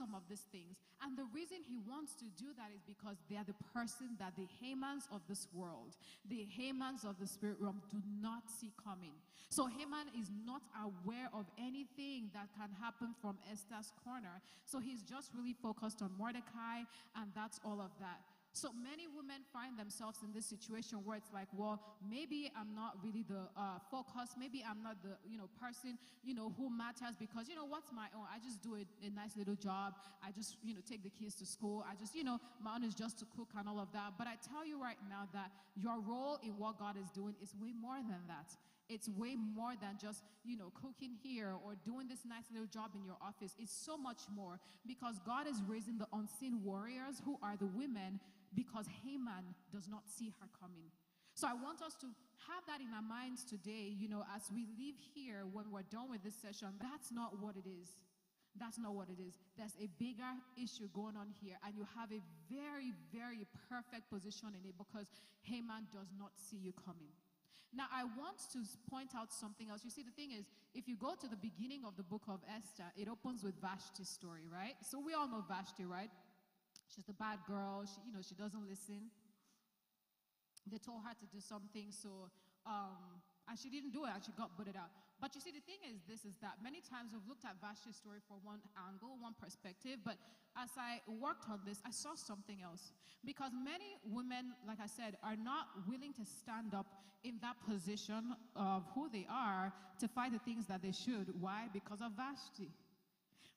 some of these things. And the reason he wants to do that is because they are the person that the Hamans of this world, the Hamans of the spirit realm, do not see coming. So Haman is not aware of anything that can happen from Esther's corner. So he's just really focused on Mordecai, and that's all of that. So many women find themselves in this situation where it's like, well, maybe I'm not really the focus. Maybe I'm not the, person, who matters because, what's my own? I just do a nice little job. I just, take the kids to school. I just, my own is just to cook and all of that. But I tell you right now that your role in what God is doing is way more than that. It's way more than just, cooking here or doing this nice little job in your office. It's so much more because God is raising the unseen warriors who are the women because Haman does not see her coming. So I want us to have that in our minds today, as we leave here when we're done with this session. That's not what it is. That's not what it is. There's a bigger issue going on here, and you have a very, very perfect position in it because Haman does not see you coming. Now, I want to point out something else. You see, the thing is, if you go to the beginning of the book of Esther, it opens with Vashti's story, right? So we all know Vashti, right? She's the bad girl. She doesn't listen. They told her to do something, and she didn't do it, and she got booted out. But you see, the thing is that many times we've looked at Vashti's story from one angle, one perspective, but as I worked on this, I saw something else. Because many women, like I said, are not willing to stand up in that position of who they are to fight the things that they should. Why? Because of Vashti.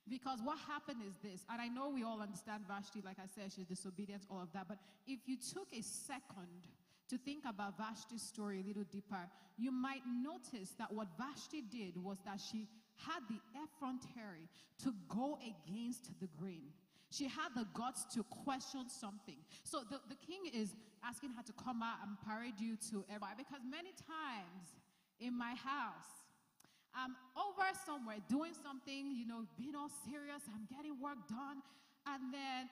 Because what happened is this, and I know we all understand Vashti, like I said, she's disobedient, all of that, but if you took a second to think about Vashti's story a little deeper, you might notice that what Vashti did was that she had the effrontery to go against the grain. She had the guts to question something. So the king is asking her to come out and parade you to everybody, because many times in my house, I'm over somewhere doing something, being all serious, I'm getting work done, and then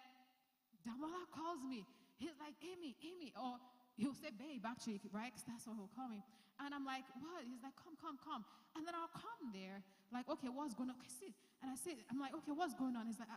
Damola calls me. He's like, Amy, or he'll say, babe, actually, right? 'Cause that's what he'll call me. And I'm like, what? He's like, come. And then I'll come there, like, okay, what's going on? Okay, sit. And I'm like, okay, what's going on? He's like,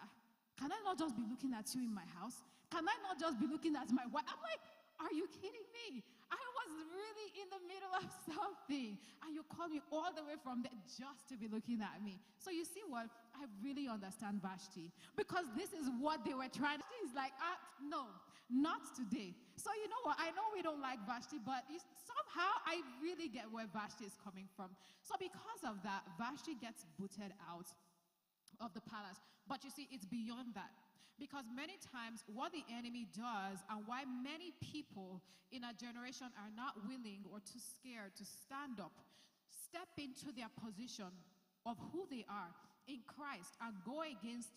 can I not just be looking at you in my house? Can I not just be looking at my wife? I'm like, are you kidding me? I was really in the middle of something, and you called me all the way from there just to be looking at me. So you see what? I really understand Vashti, because this is what they were trying to do. It's like, no, not today. So you know what? I know we don't like Vashti, but somehow I really get where Vashti is coming from. So because of that, Vashti gets booted out of the palace. But you see, it's beyond that. Because many times what the enemy does, and why many people in our generation are not willing or too scared to stand up, step into their position of who they are in Christ and go against,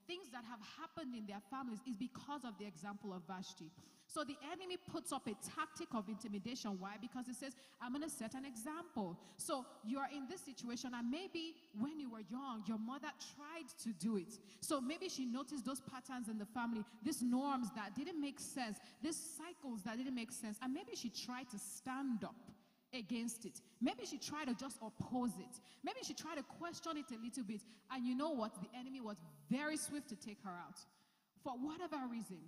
things that have happened in their families, is because of the example of Vashti. So the enemy puts up a tactic of intimidation. Why? Because it says, I'm going to set an example. So you are in this situation, and maybe when you were young, your mother tried to do it. So maybe she noticed those patterns in the family, these norms that didn't make sense, these cycles that didn't make sense, and maybe she tried to stand up against it. Maybe she tried to just oppose it. Maybe she tried to question it a little bit. And you know what? The enemy was very swift to take her out for whatever reason.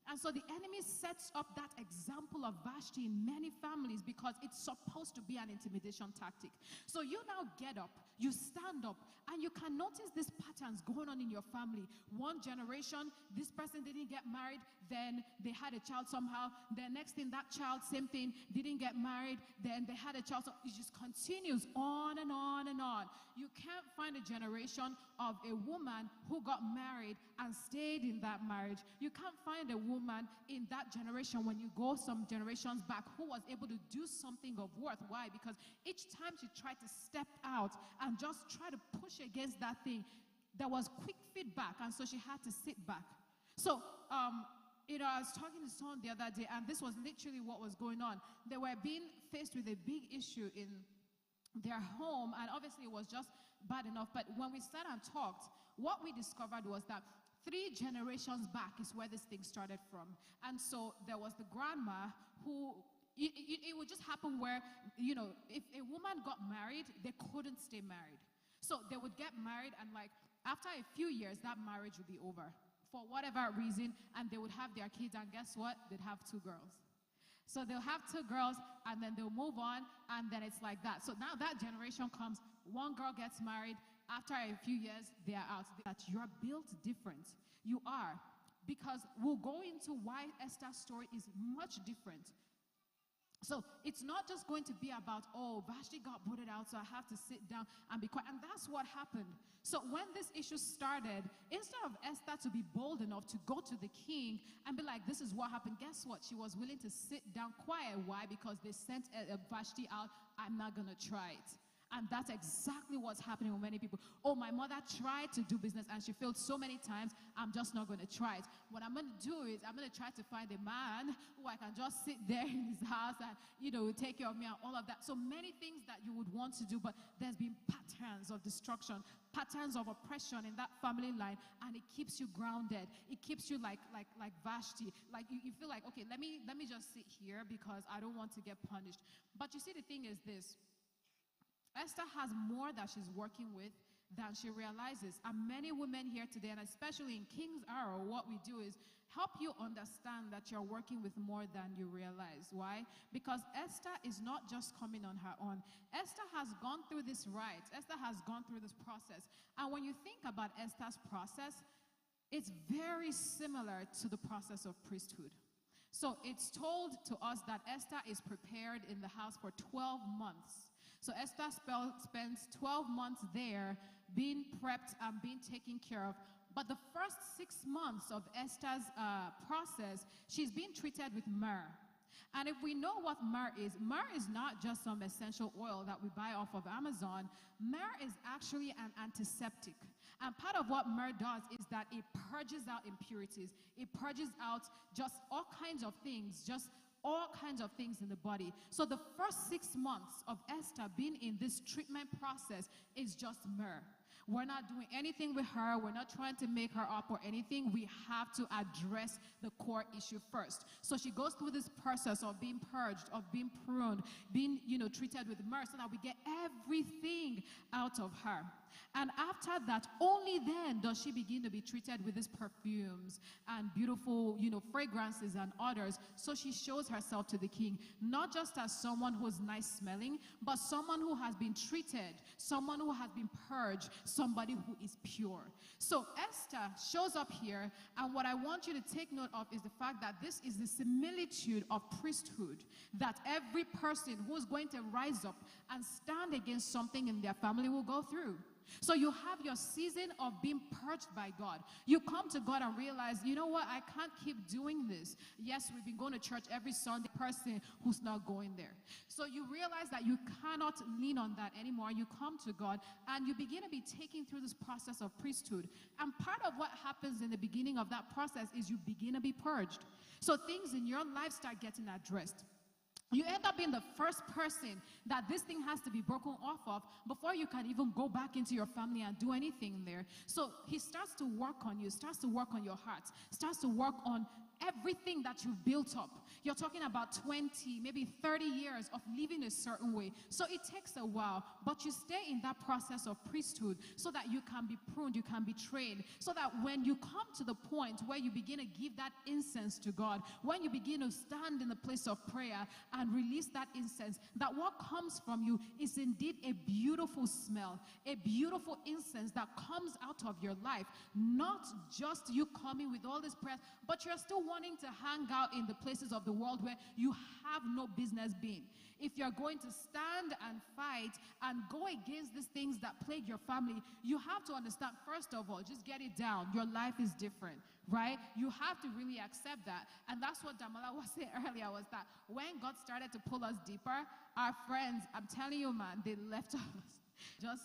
And so the enemy sets up that example of Vashti in many families because it's supposed to be an intimidation tactic. So you now get up, you stand up, and you can notice these patterns going on in your family. One generation, this person didn't get married, then they had a child somehow. The next thing, that child, same thing, didn't get married, then they had a child. So it just continues on and on and on. You can't find a generation of a woman who got married and stayed in that marriage. You can't find a woman in that generation, when you go some generations back, who was able to do something of worth. Why? Because each time she tried to step out and just try to push against that thing, there was quick feedback, and so she had to sit back. So I was talking to someone the other day, and this was literally what was going on. They were being faced with a big issue in their home, and obviously it was just bad enough. But when we sat and talked, what we discovered was that 3 generations back is where this thing started from. And so there was the grandma who, it would just happen where, if a woman got married, they couldn't stay married. So they would get married, and like After a few years, that marriage would be over for whatever reason, and they would have their kids, and guess what? They'd have 2 girls. So they'll have 2 girls, and then they'll move on, and then it's like that. So now that generation comes, one girl gets married, after a few years, they are out. That you're built different. You are. Because we'll go into why Esther's story is much different. So it's not just going to be about, oh, Vashti got booted out, so I have to sit down and be quiet. And that's what happened. So when this issue started, instead of Esther to be bold enough to go to the king and be like, this is what happened, guess what? She was willing to sit down quiet. Why? Because they sent Vashti out. I'm not going to try it. And that's exactly what's happening with many people. Oh, my mother tried to do business and she failed so many times, I'm just not going to try it. What I'm going to do is I'm going to try to find a man who I can just sit there in his house and, take care of me and all of that. So many things that you would want to do, but there's been patterns of destruction, patterns of oppression in that family line, and it keeps you grounded. It keeps you like Vashti. Like you feel like, okay, let me just sit here because I don't want to get punished. But you see, the thing is this. Esther has more that she's working with than she realizes. And many women here today, and especially in King's Arrow, what we do is help you understand that you're working with more than you realize. Why? Because Esther is not just coming on her own. Esther has gone through this rite. Esther has gone through this process. And when you think about Esther's process, it's very similar to the process of priesthood. So it's told to us that Esther is prepared in the house for 12 months. So Esther spends 12 months there being prepped and being taken care of. But the first 6 months of Esther's process, she's being treated with myrrh. And if we know what myrrh is not just some essential oil that we buy off of Amazon. Myrrh is actually an antiseptic. And part of what myrrh does is that it purges out impurities. It purges out just all kinds of things, all kinds of things in the body. So the first 6 months of Esther being in this treatment process is just myrrh. We're not doing anything with her. We're not trying to make her up or anything. We have to address the core issue first. So she goes through this process of being purged, of being pruned, being, treated with myrrh so that we get everything out of her. And after that, only then does she begin to be treated with these perfumes and beautiful, fragrances and odors. So she shows herself to the king, not just as someone who's nice smelling, but someone who has been treated, someone who has been purged, somebody who is pure. So Esther shows up here, and what I want you to take note of is the fact that this is the similitude of priesthood, that every person who is going to rise up and stand against something in their family will go through. So you have your season of being purged by God. You come to God and realize, you know what, I can't keep doing this. Yes, we've been going to church every Sunday, person who's not going there. So you realize that you cannot lean on that anymore. You come to God and you begin to be taken through this process of priesthood. And part of what happens in the beginning of that process is you begin to be purged. So things in your life start getting addressed. You end up being the first person that this thing has to be broken off of before you can even go back into your family and do anything there. So he starts to work on you, starts to work on your heart, starts to work on everything that you've built up. You're talking about 20, maybe 30 years of living a certain way. So it takes a while, but you stay in that process of priesthood so that you can be pruned, you can be trained, so that when you come to the point where you begin to give that incense to God, when you begin to stand in the place of prayer and release that incense, that what comes from you is indeed a beautiful smell, a beautiful incense that comes out of your life. Not just you coming with all this prayer, but you're still wanting to hang out in the places of the world where you have no business being. If you're going to stand and fight and go against these things that plague your family, you have to understand, first of all, just get it down. Your life is different, right? You have to really accept that. And that's what Damola was saying earlier, was that when God started to pull us deeper, our friends, I'm telling you, man, they left us.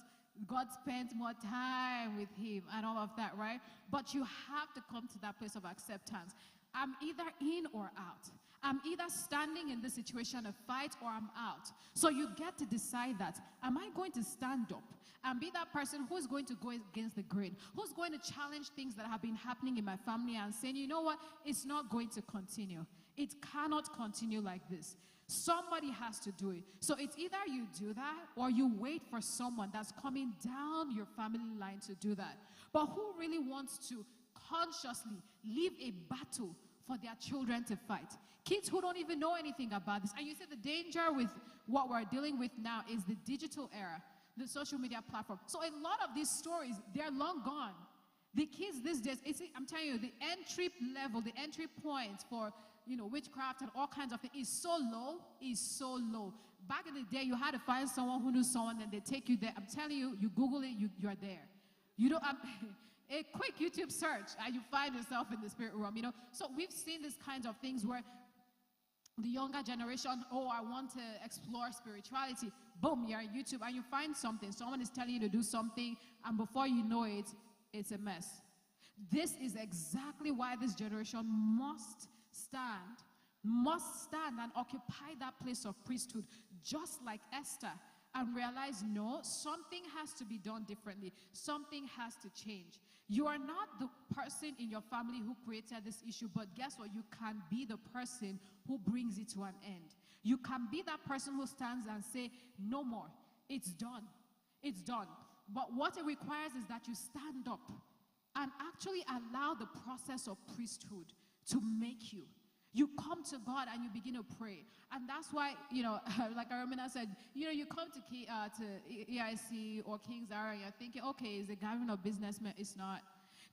God spent more time with him and all of that, right? But you have to come to that place of acceptance. I'm either in or out. I'm either standing in this situation of fight or I'm out. So you get to decide that. Am I going to stand up and be that person who's going to go against the grain, who's going to challenge things that have been happening in my family and saying, you know what, it's not going to continue. It cannot continue like this. Somebody has to do it. So it's either you do that or you wait for someone that's coming down your family line to do that. But who really wants to consciously live a battle for their children to fight? Kids who don't even know anything about this. And you see the danger with what we're dealing with now is the digital era, the social media platform. So a lot of these stories, they're long gone. The kids these days, I'm telling you, the entry level, the entry point for witchcraft and all kinds of things is so low. Back in the day, you had to find someone who knew someone, and they take you there. I'm telling you, you Google it, you're there. You don't. A quick YouTube search, and you find yourself in the spirit realm. So we've seen these kinds of things where the younger generation, I want to explore spirituality. Boom, you're on YouTube, and you find something. Someone is telling you to do something, and before you know it, it's a mess. This is exactly why this generation must stand and occupy that place of priesthood, just like Esther, and realize, no, something has to be done differently. Something has to change. You are not the person in your family who created this issue, but guess what? You can be the person who brings it to an end. You can be that person who stands and say, no more. It's done. It's done. But what it requires is that you stand up and actually allow the process of priesthood to make you. You come to God and you begin to pray. And that's why, like Armina said, you come to EIC or King's Hour and you're thinking, okay, it's a gathering of businessmen. It's not.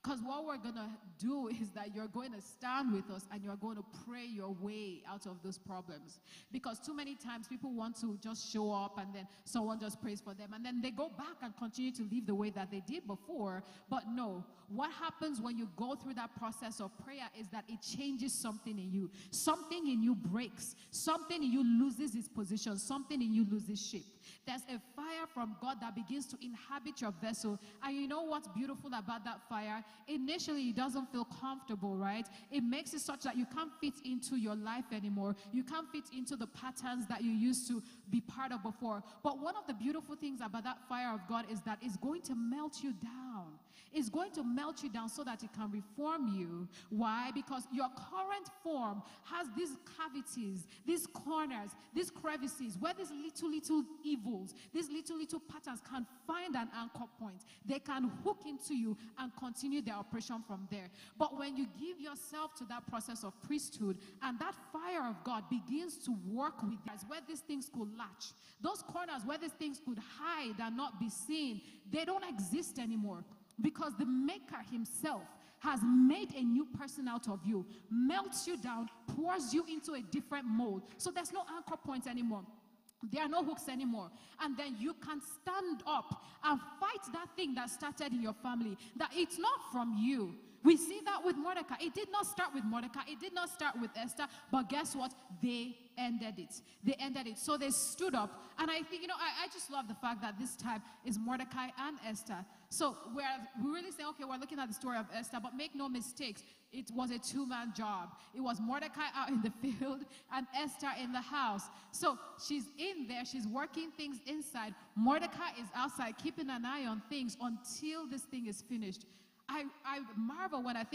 Because what we're going to do is that you're going to stand with us and you're going to pray your way out of those problems. Because too many times people want to just show up and then someone just prays for them. And then they go back and continue to live the way that they did before. But no, what happens when you go through that process of prayer is that it changes something in you. Something in you breaks. Something in you loses its position. Something in you loses shape. There's a fire from God that begins to inhabit your vessel. And you know what's beautiful about that fire? Initially, it doesn't feel comfortable, right? It makes it such that you can't fit into your life anymore. You can't fit into the patterns that you used to be part of before. But one of the beautiful things about that fire of God is that it's going to melt you down. It's going to melt you down so that it can reform you. Why? Because your current form has these cavities, these corners, these crevices, where these little evils, these little patterns can find an anchor point. They can hook into you and continue their operation from there. But when you give yourself to that process of priesthood and that fire of God begins to work with us, where these things could latch, those corners where these things could hide and not be seen, they don't exist anymore. Because the Maker himself has made a new person out of you, melts you down, pours you into a different mold. So there's no anchor points anymore. There are no hooks anymore. And then you can stand up and fight that thing that started in your family, that it's not from you. We see that with Mordecai. It did not start with Mordecai. It did not start with Esther. But guess what? They ended it. They ended it. So they stood up. And I think, I just love the fact that this time is Mordecai and Esther. So we really say, okay, we're looking at the story of Esther, but make no mistakes. It was a two-man job. It was Mordecai out in the field and Esther in the house. So she's in there. She's working things inside. Mordecai is outside keeping an eye on things until this thing is finished. I marvel when I think